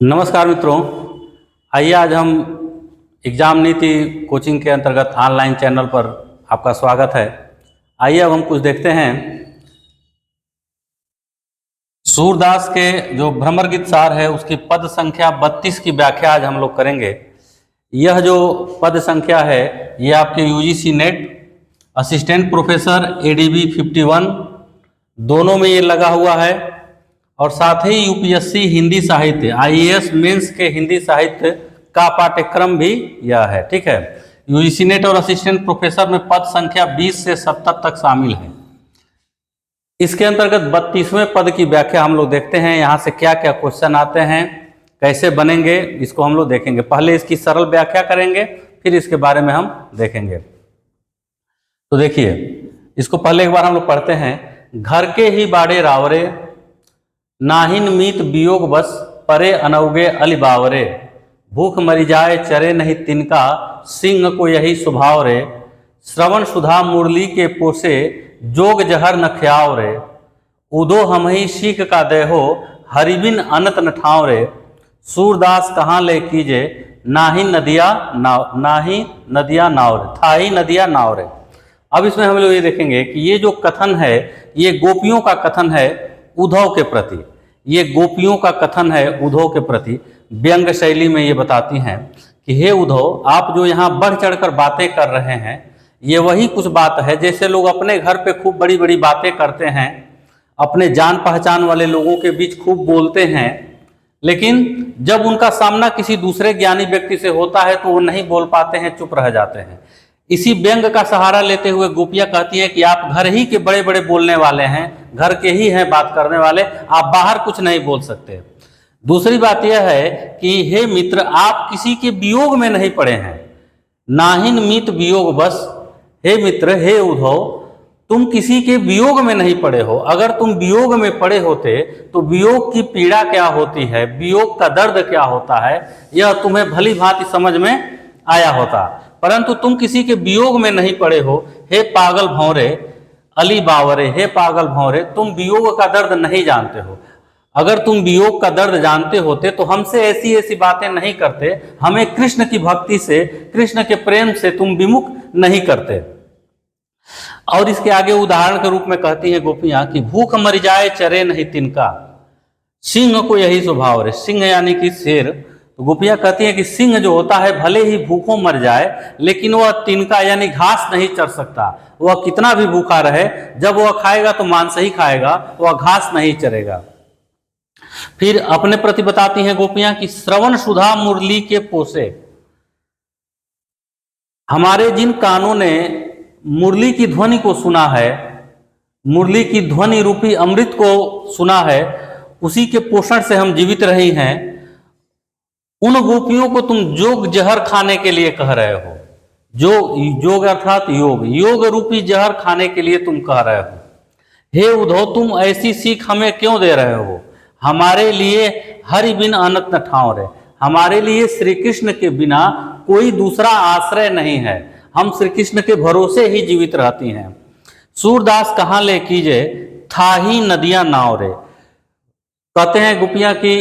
नमस्कार मित्रों। आइए आज हम एग्जाम नीति कोचिंग के अंतर्गत ऑनलाइन चैनल पर आपका स्वागत है। आइए अब हम कुछ देखते हैं। सूरदास के जो भ्रमर गीत सार है उसकी पद संख्या 32 की व्याख्या आज हम लोग करेंगे। यह जो पद संख्या है ये आपके UGC net assistant professor ADB 51 दोनों में ये लगा हुआ है और साथ ही यूपीएससी हिंदी साहित्य आईएएस मेंस के हिंदी साहित्य का पाठ्यक्रम भी यह है। ठीक है, यूजीसी नेट और असिस्टेंट प्रोफेसर में पद संख्या 20 से 70 तक शामिल है। इसके अंतर्गत 32वें पद की व्याख्या हम लोग देखते हैं। यहाँ से क्या क्या क्वेश्चन आते हैं, कैसे बनेंगे, इसको हम लोग देखेंगे। पहले इसकी सरल व्याख्या करेंगे, फिर इसके बारे में हम देखेंगे। तो देखिए, इसको पहले एक बार हम लोग पढ़ते हैं। घर के ही बाड़े रावरे, नाहिन मीत वियोग बस, परे अनौगे अली बावरे। भूख मरी जाए चरे नहीं तिनका, सिंह को यही स्वभाव रे। श्रवण सुधा मुरली के पोसे, जोग जहर न ख्याव रे। उदो हम ही सीख का देहो, हरिबिन अनत न ठाव रे। सूरदास कहाँ ले कीजे, नाही नदिया नाव रे, था ही नदिया नाव रे। अब इसमें हम लोग ये देखेंगे कि ये जो कथन है ये गोपियों का कथन है उद्धव के प्रति। ये गोपियों का कथन है उद्धव के प्रति। व्यंग शैली में ये बताती हैं कि हे उद्धव, आप जो यहाँ बढ़ चढ़कर बातें कर रहे हैं ये वही कुछ बात है जैसे लोग अपने घर पे खूब बड़ी बड़ी बातें करते हैं, अपने जान पहचान वाले लोगों के बीच खूब बोलते हैं, लेकिन जब उनका सामना किसी दूसरे ज्ञानी व्यक्ति से होता है तो वो नहीं बोल पाते हैं, चुप रह जाते हैं। इसी व्यंग का सहारा लेते हुए गोपियां कहती हैं कि आप घर ही के बड़े बड़े बोलने वाले हैं, घर के ही हैं बात करने वाले, आप बाहर कुछ नहीं बोल सकते। दूसरी बात यह है कि हे मित्र, आप किसी के वियोग में नहीं पड़े हैं। नाहिन मीत वियोग बस, हे मित्र, हे उद्धव, तुम किसी के वियोग में नहीं पड़े हो। अगर तुम वियोग में पड़े होते तो वियोग की पीड़ा क्या होती है, वियोग का दर्द क्या होता है, यह तुम्हें भली भांति समझ में आया होता, परंतु तुम किसी के वियोग में नहीं पड़े हो। हे पागल भौरे अली बावरे, हे पागल भौरे, तुम वियोग का दर्द नहीं जानते हो। अगर तुम वियोग का दर्द जानते होते तो हमसे ऐसी ऐसी बातें नहीं करते, हमें कृष्ण की भक्ति से, कृष्ण के प्रेम से तुम विमुख नहीं करते। और इसके आगे उदाहरण के रूप में कहती हैं गोपियां कि भूख मर जाए चरे नहीं तिनका, सिंह को यही स्वभाव रे। सिंह यानी कि शेर। तो गोपियां कहती हैं कि सिंह जो होता है भले ही भूखों मर जाए लेकिन वह तिनका यानी घास नहीं चर सकता। वह कितना भी भूखा रहे, जब वह खाएगा तो मांस ही खाएगा, वह घास नहीं चरेगा। फिर अपने प्रति बताती हैं गोपियां कि श्रवण सुधा मुरली के पोसे, हमारे जिन कानों ने मुरली की ध्वनि को सुना है, मुरली की ध्वनि रूपी अमृत को सुना है, उसी के पोषण से हम जीवित रही हैं। उन गोपियों को तुम जोग जहर खाने के लिए कह रहे हो। जो जोग अर्थात योग, योग रूपी जहर खाने के लिए तुम कह रहे हो। हे उद्धव, तुम ऐसी सीख हमें क्यों दे रहे हो। हमारे लिए हरि बिन अनत न ठाव रे, हमारे लिए श्री कृष्ण के बिना कोई दूसरा आश्रय नहीं है, हम श्री कृष्ण के भरोसे ही जीवित रहती हैं। सूरदास कहाँ ले कीजे, था ही नदियां नाव रे। कहते हैं गोपियां कि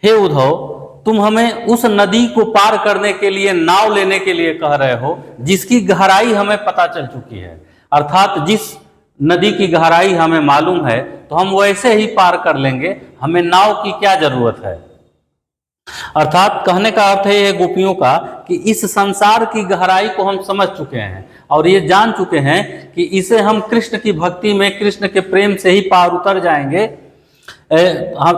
हे उद्धव, तुम हमें उस नदी को पार करने के लिए, नाव लेने के लिए कह रहे हो जिसकी गहराई हमें पता चल चुकी है। अर्थात जिस नदी की गहराई हमें मालूम है तो हम वैसे ही पार कर लेंगे, हमें नाव की क्या जरूरत है। अर्थात कहने का अर्थ है गोपियों का कि इस संसार की गहराई को हम समझ चुके हैं और ये जान चुके हैं कि इसे हम कृष्ण की भक्ति में, कृष्ण के प्रेम से ही पार उतर जाएंगे।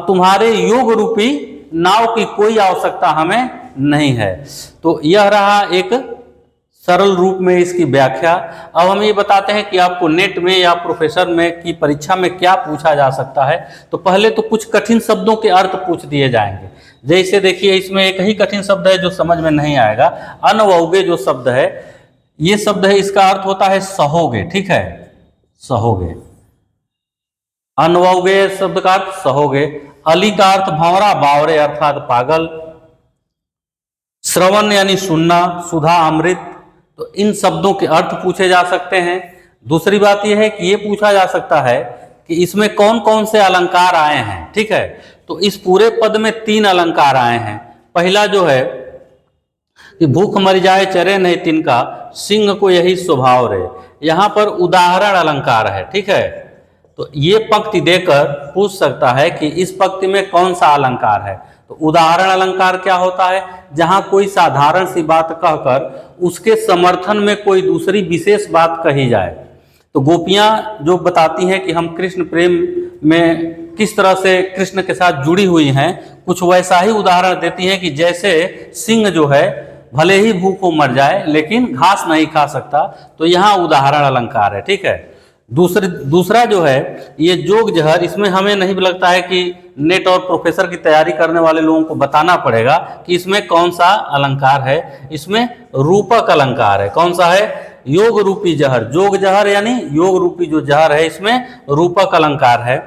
तुम्हारे योग रूपी नाव की कोई आवश्यकता हमें नहीं है। तो यह रहा एक सरल रूप में इसकी व्याख्या। अब हम ये बताते हैं कि आपको नेट में या प्रोफेसर में की परीक्षा में क्या पूछा जा सकता है। तो पहले तो कुछ कठिन शब्दों के अर्थ पूछ दिए जाएंगे। जैसे देखिए, इसमें एक ही कठिन शब्द है जो समझ में नहीं आएगा। अनवौगे जो शब्द है, ये शब्द है, इसका अर्थ होता है सहोगे। ठीक है, सहोगे। अनवौगे शब्द का अर्थ सहोगे। अली का अर्थ भंवरा बावरे अर्थात पागल। श्रवण यानी सुनना, सुधा अमृत। तो इन शब्दों के अर्थ पूछे जा सकते हैं। दूसरी बात यह है कि ये पूछा जा सकता है कि इसमें कौन कौन से अलंकार आए हैं। ठीक है, तो इस पूरे पद में 3 अलंकार आए हैं। पहला जो है कि भूख मर जाए चरे नहीं तिनका, सिंह को यही स्वभाव रे, यहाँ पर उदाहरण अलंकार है। ठीक है, तो ये पंक्ति देकर पूछ सकता है कि इस पंक्ति में कौन सा अलंकार है। तो उदाहरण अलंकार क्या होता है? जहां कोई साधारण सी बात कहकर उसके समर्थन में कोई दूसरी विशेष बात कही जाए। तो गोपियां जो बताती हैं कि हम कृष्ण प्रेम में किस तरह से कृष्ण के साथ जुड़ी हुई हैं, कुछ वैसा ही उदाहरण देती हैं कि जैसे सिंह जो है भले ही भूखों मर जाए लेकिन घास नहीं खा सकता, तो यहाँ उदाहरण अलंकार है। ठीक है, दूसरा जो है ये जोग जहर, इसमें हमें नहीं लगता है कि नेट और प्रोफेसर की तैयारी करने वाले लोगों को बताना पड़ेगा कि इसमें कौन सा अलंकार है। इसमें रूपक अलंकार है। कौन सा है? योग रूपी जहर, जोग जहर यानी योग रूपी जो जहर है, इसमें रूपक अलंकार है।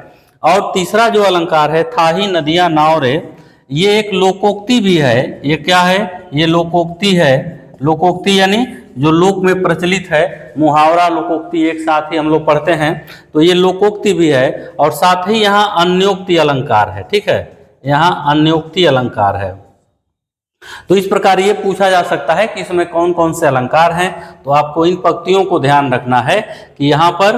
और तीसरा जो अलंकार है थाही नदियां नाव रे, ये एक लोकोक्ति भी है। ये क्या है? ये लोकोक्ति है। लोकोक्ति यानी जो लोक में प्रचलित है, मुहावरा लोकोक्ति एक साथ ही हम लोग पढ़ते हैं, तो ये लोकोक्ति भी है। और साथ ही यहाँ अन्योक्ति अलंकार है। ठीक है, यहाँ अन्योक्ति अलंकार है। तो इस प्रकार ये पूछा जा सकता है कि इसमें कौन कौन से अलंकार हैं। तो आपको इन पंक्तियों को ध्यान रखना है कि यहाँ पर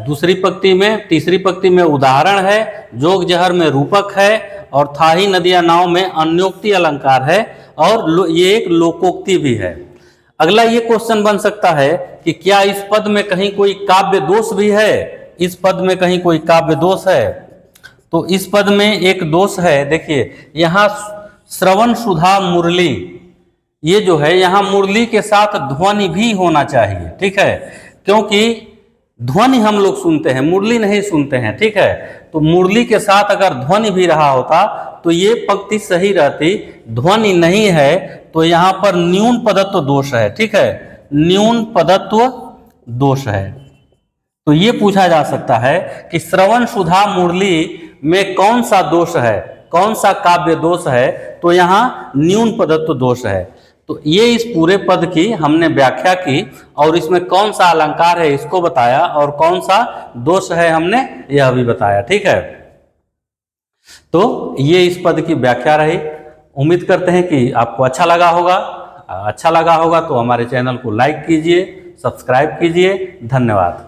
दूसरी पंक्ति में, तीसरी पंक्ति में उदाहरण है, जोग जहर में रूपक है, और थाही नदिया नाव में अन्योक्ति अलंकार है, और ये एक लोकोक्ति भी है। अगला ये क्वेश्चन बन सकता है कि क्या इस पद में कहीं कोई काव्य दोष भी है? इस पद में कहीं कोई काव्य दोष है? तो इस पद में एक दोष है। देखिए यहाँ श्रवण सुधा मुरली, ये जो है यहाँ मुरली के साथ ध्वनि भी होना चाहिए। ठीक है, क्योंकि ध्वनि हम लोग सुनते हैं, मुरली नहीं सुनते हैं। ठीक है, तो मुरली के साथ अगर ध्वनि भी रहा होता तो ये पंक्ति सही रहती। ध्वनि नहीं है तो यहाँ पर न्यून पदत्व दोष है। ठीक है, न्यून पदत्व दोष है। तो ये पूछा जा सकता है कि श्रवण सुधा मुरली में कौन सा दोष है, कौन सा काव्य दोष है? तो यहाँ न्यून पदत्व दोष है। तो ये इस पूरे पद की हमने व्याख्या की, और इसमें कौन सा अलंकार है इसको बताया, और कौन सा दोष है हमने यह भी बताया। ठीक है, तो ये इस पद की व्याख्या रही। उम्मीद करते हैं कि आपको अच्छा लगा होगा। अच्छा लगा होगा तो हमारे चैनल को लाइक कीजिए, सब्सक्राइब कीजिए। धन्यवाद।